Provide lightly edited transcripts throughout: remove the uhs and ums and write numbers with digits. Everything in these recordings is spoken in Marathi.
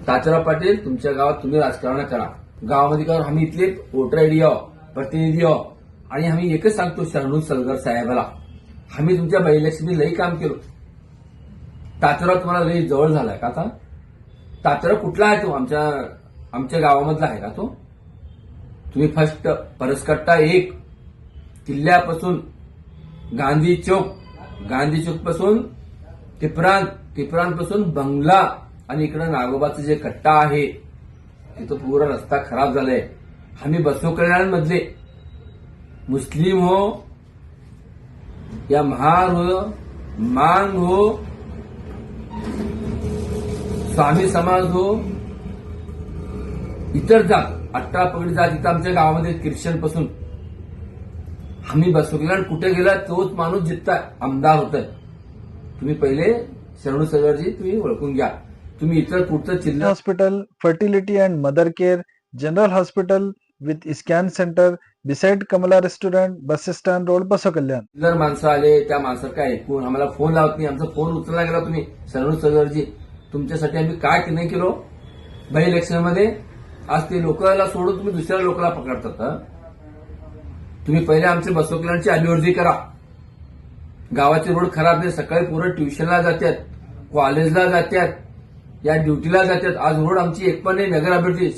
तात्याराव पाटील तुमच्या गावात तुम्ही राजकारण करा. गावामध्ये करा. आम्ही इथले वोटर आयडी प्रतिनिधी आणि आम्ही एकच सांगतो शरणू सलगर साहेबाला, आम्ही तुमच्या बाय इलेक्शन लई काम केलं. तात्याराव तुम्हाला लई जवळ झालाय का? आता तात्याराव कुठला आहे तो? आमच्या गावामधला आहे का तो? तुम्ही फर्स्ट परसकट्टा 1 किल्ल्यापासून गांधी चौक पासून टिपरान पासून बंगला आणि इकडे नागोबाचं जे कट्टा आहे तिथं पूर्ण रस्ता खराब झालाय. आम्ही बसव कल्याणमधले मुस्लिम हो या महार हो मांग हो स्वामी समाज हो इतर जात 18 पगडी जात इथं आमच्या गावामध्ये ख्रिश्चन पासून आम्ही बसव कल्याण कुठे गेला तोच माणूस जितता आमदार होतोय. तुम्ही पहिले शरणू सगरजी तुम्ही ओळखून घ्या. तुम्ही इतर कुठचं चिल्लर hospital, fertility and mother care, general hospital with scan centre beside Kamala restaurant, bus stand road, Basava Kalyan. चिल्लर माणसं आले त्या माणसं काय ऐकून आम्हाला फोन लावत नाही. आमचा फोन उचलला गेला तुम्ही शरणू सगरजी. तुमच्यासाठी आम्ही काय नाही केलो बाय इलेक्शनमध्ये. आज ते लोकांना सोडून तुम्ही दुसऱ्या लोकांना पकडतात. तुम्ही पहिले आमचे बसव कल्याणची अभिवृद्धी करा. गावाचे रोड खराब नाही. सकाळी पोरं ट्युशनला जातात, कॉलेजला जातात, या ड्युटीला जातात. आज रोड आमची एक पण नाही. नगर अभिवृद्धी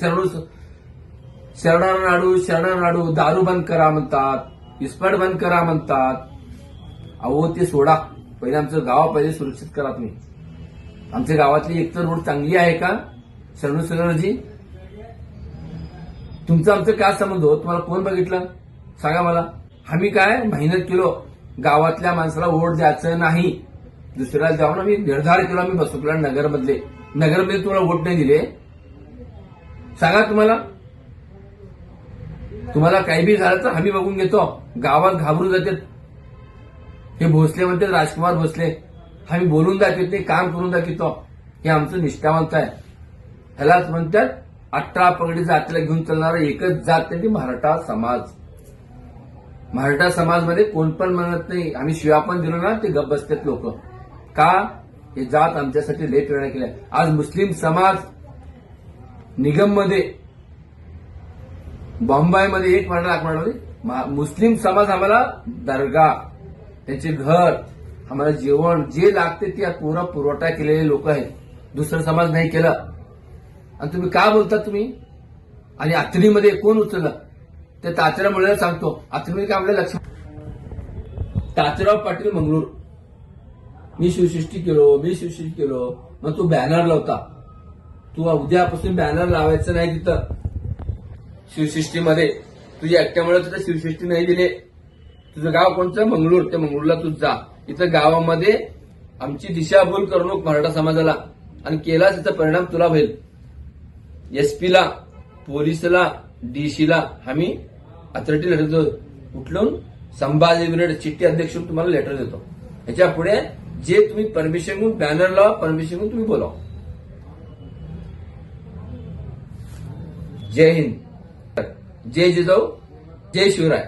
शरणानाडू दारू बंद करा म्हणतात, इस्पाट बंद करा म्हणतात. अहो ते सोडा. पहिले आमचं गाव पहिले सुरक्षित करा तुम्ही. आमच्या गावातली एकतर रोड चांगली आहे का शरणू सगरजी? तुमचं आमचं काय संबंध हो? तुम्हाला कोण बघितलं सांगा मला. आम्ही काय मेहनत केलो गावातल्या माणसाला वोट द्यायचं नाही, दुसऱ्याला जाऊन आम्ही निर्धार केला. आम्ही बसव कल्याण नगरमध्ये तुम्हाला वोट नाही दिले सांगा. तुम्हाला काही बी झालं तर आम्ही बघून घेतो. गावात घाबरून जातात. हे भोसले म्हणतात राजकुमार भोसले. आम्ही बोलून दाखवत नाही, काम करून दाखवतो. हे आमचं निष्ठावंत आहे. ह्यालाच म्हणतात 18 पगडी जातीला घेऊन चालणारा एकच जात त्यांची मराठा समाज. मराठा समाजमध्ये कोण पण म्हणत नाही. आम्ही शिवा पण दिलो ना ते गप्प बसतात लोक. का? हे जात आमच्यासाठी लय प्रेरणा केल्या. आज मुस्लिम समाज निगममध्ये बॉम्बाईमध्ये एक मराठा मुस्लिम समाज आम्हाला दर्गा, त्यांचे घर, आम्हाला जेवण जे लागते ते पूर्ण पुरवठा केलेले लोक आहेत. दुसरा समाज नाही केलं. आणि तुम्ही का बोलता तुम्ही? आणि आतडीमध्ये कोण उचललं ते तात्याराव मुळे सांगतो. आतडीमध्ये काय आपल्या लक्ष तात्याराव पाटील मंगळूर. मी शिवसृष्टी केलो. मग तू बॅनर लावता. तू उद्यापासून बॅनर लावायचं नाही तिथं शिवसृष्टीमध्ये. तुझ्या एकट्यामुळे तुझं शिवसृष्टी नाही दिले. तुझं गाव कोणतं? मंगळूर. त्या मंगळूरला तू जा. इथं गावामध्ये आमची दिशाभूल करू नको मराठा समाजाला. आणि केला त्याचा परिणाम तुला होईल. एसपीला, पोलिसला, डीसीला आम्ही अथॉरिटी लेटर देतो. उठलून संभाजी ब्रिगेड चिठ्ठी अध्यक्ष तुम्हाला लेटर देतो. ह्याच्या पुढे जे तुम्ही परमिशन घेऊन बॅनर लावा, परमिशन घेऊन तुम्ही बोलाव. जय हिंद, जय जिजाऊ, जय शिवराय.